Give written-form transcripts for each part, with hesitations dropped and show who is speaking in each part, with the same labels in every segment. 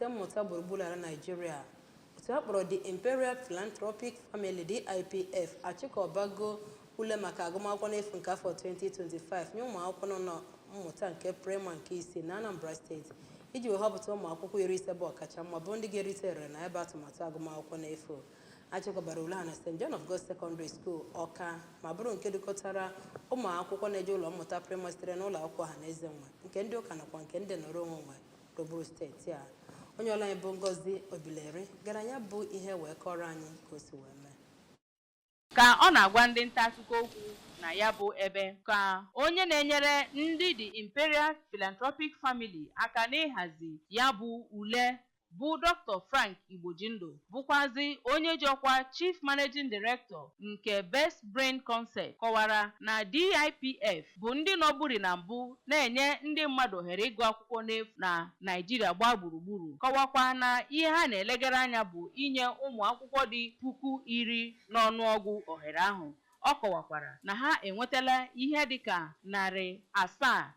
Speaker 1: ise mmụta gburugburu ala Nigeria otu akpọrọ the Imperial Philanthropic Family DIPF achịkọbago ule maka agụmakwụkwọ n'efu nke afọ 2025 nye ụmụ akwụkwọ nọ na mmụta nke praịmarị nke ise na Anambra steeti iji wee họpụta ụmụ akwụkwọ 50 bụ ọkacha mma bụ ndị ga-eritere na ebe atụmatụ agụmakwụkwọ n'efu. Achịkọbara ule ha na St. John of God Secondary School Ọka ma bụrụ nke dịkọtara ụmụ akwụkwọ na-eje ụlọ mmụta praịmarị sitere n'ụlọ akwụkwọ ha na eze nwe nke ndị ụka nakwa nke ndị nọrọ onwe nwe gburugburu steeti a. Onye ọla anyị bụ Ngozi Obilere gara ya bụ ihe wee kọrọ anyị ka o si wee mee.
Speaker 2: Ka ọ na-agwa ndị nta akụkọ okwu na ya bụ ebe ka onye na-enyere ndị The Imperial Philanthropic Family aka n'ịhazi ya bụ ule bụ Dr. Frank Igbojindụ bụkwazi onye ji ọkwa Chief Managing Director nke Best Brain Concept kọwara na DIPF bụ ndị nọburi na mbụ na-enye ndị mmadụ ohere ịgụ akwụkwọ n'efu na Nigeria gbaa gburugburu. Kọwakwa na ihe ha na-elegara anya bụ inye ụmụ akwụkwọ dị 10,000 n'ọnụọgụ ohere ahụ. Ọ kọwakwara na ha enwetala ihe dịka 705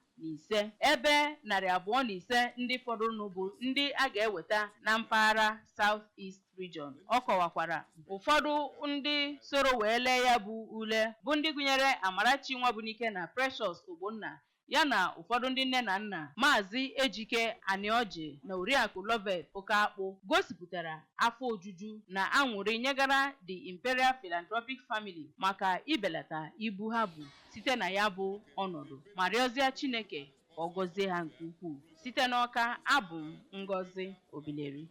Speaker 2: ebe 205 ndị fọdụrụ bụ ndị a ga-eweta na mpaghara South East Region. Ọ kọwakwara ụfọdụ ndị soro wee lee ya bụ ule bụ ndị gụnyere Amarachi Nwabunike na Precious Ogbonna yana ụfọdụ ndị nne na nna Maazị Ejike Anioje na Oriakụ Loveth Okakpo gosipụtara afọ ojuju na anwụrị nyegara The Imperial Philanthropic Family maka ibelata ibu ha bụ site na ya bụ ọnọdụ ma rịọzie Chineke ka ọ gọzie ha nke ukwuu. Site n'Ọka, abụ m Ngozi Obileri.